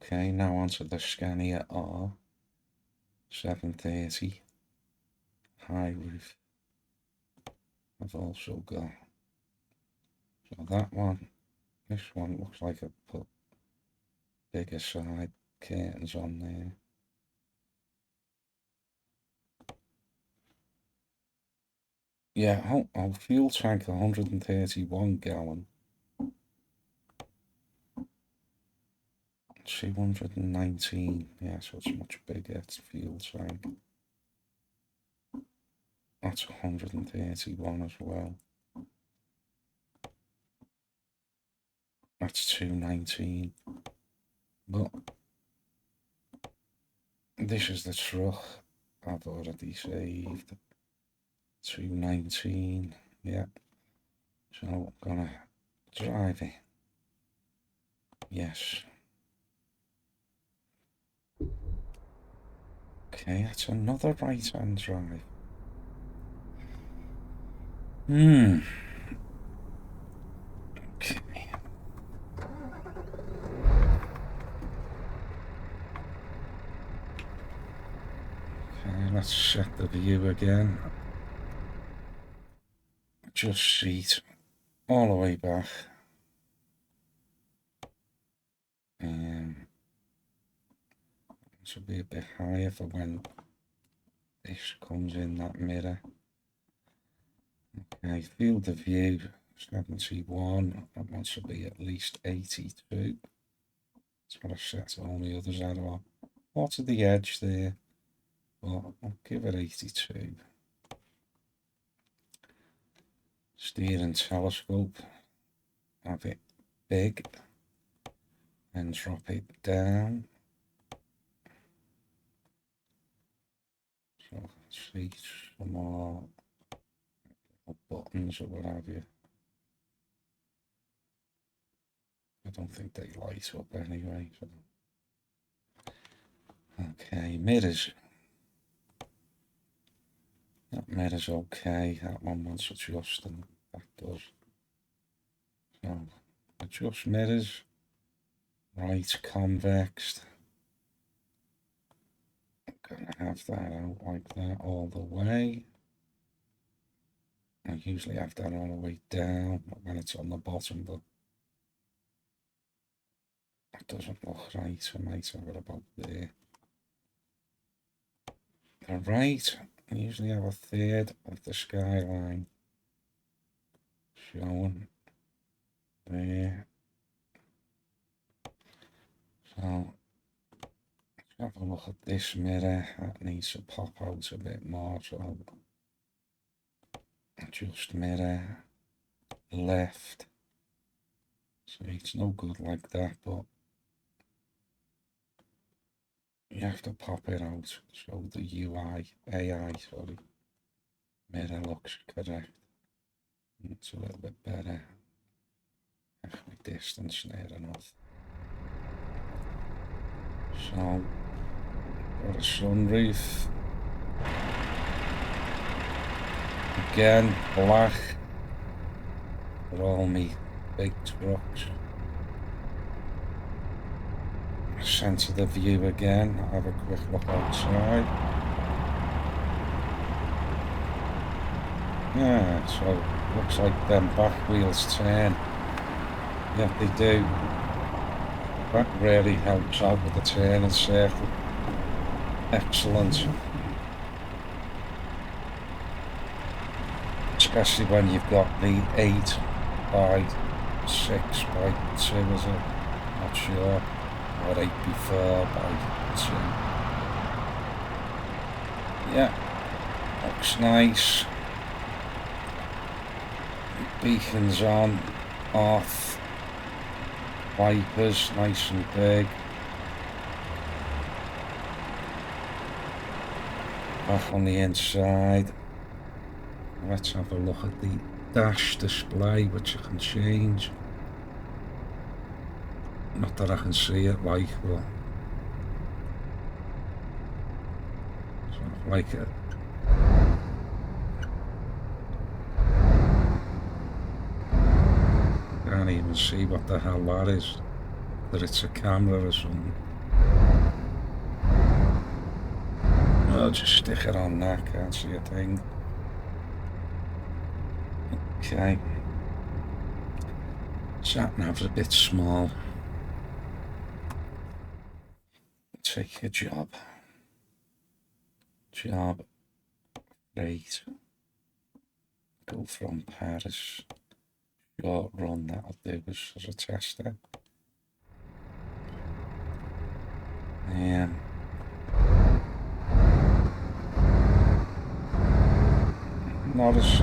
Okay, now onto the Scania R 730 high roof. I've also got, so that one, this one looks like I put bigger side curtains on there. Yeah, oh, fuel tank 131 gallon. 219, yeah, so it's much bigger, it's fuel tank. That's 131 as well. That's 219. But this is the truck I've already saved. 219, yeah. So I'm gonna drive it. Yes. Okay, that's another right-hand drive. Okay. Okay, let's set the view again. Just seat all the way back. This will be a bit higher for when this comes in that mirror. Okay, field of view 71. That wants to be at least 82. That's what I set all the others out of. What's at the edge there? Well, I'll give it 82. Steering telescope. Have it big and drop it down. So see some more buttons or what have you. I don't think they light up anyway. So. Okay, mirrors. That mirror's okay. That one wants adjusting. That does. So adjust mirrors. Right, convex. I'm gonna have that out like that all the way. I usually have that all the way down when it's on the bottom, but that doesn't look right. I might have it about there. The right, I usually have a third of the skyline showing there. So let's have a look at this mirror. That needs to pop out a bit more. So adjust mirror left. So it's no good like that, but you have to pop it out so the AI, sorry, mirror looks correct. It's a little bit better. Have my distance near enough. So, got a sunroof. Again, black for all me big trucks. Center the view again. I'll have a quick look outside. Yeah, so looks like them back wheels turn. Yeah, they do. That really helps out with the turning circle. Excellent. Especially when you've got the 8 by 6 by 2, is it? Not sure. Or 8x4 by 2. Yeah, looks nice. Beacons on, off. Wipers nice and big. Back on the inside. Let's have a look at the dash display, which you can change. Not that I can see it like, but sort of like it. Can't even see what the hell that is. whether it's a camera or something. I'll just stick it on that, can't see a thing. Okay. Sat nav's a bit small. Take a job. Job. Right. Go from Paris. Short run, that'll do us as a tester. Not as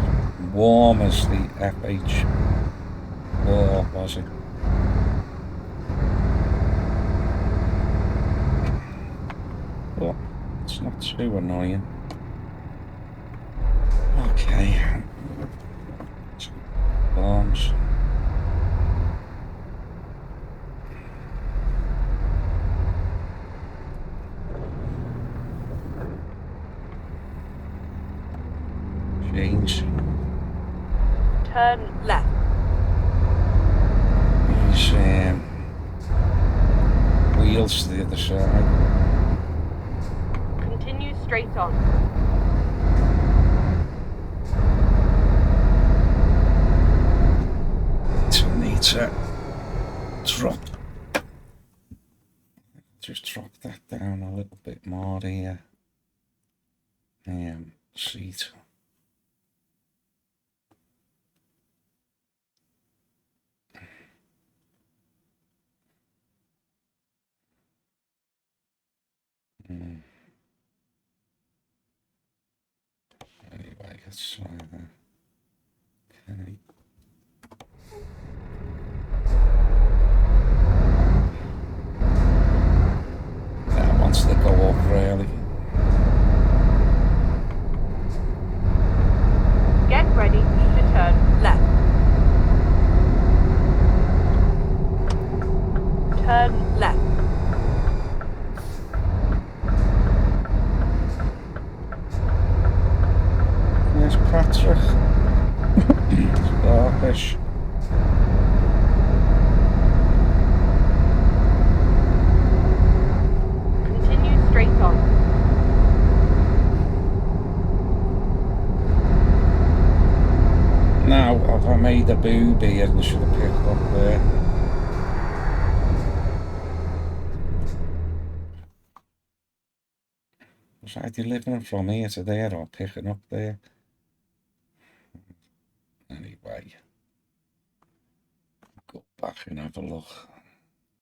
warm as the FH4, was it? But it's not too annoying. Okay. Bombs. Change. Turn left. These wheels to the other side. Continue straight on. Need to drop. Just drop that down a little bit more here. Seat. Anyway, let's try that. Okay. That wants to go up really. Get ready to turn left. Turn left. There's Patrick. Starfish. Continue straight on. Now, have I made a boob here and should have picked up there? Was I delivering from here to there or picking up there? Anyway, go back and have a look.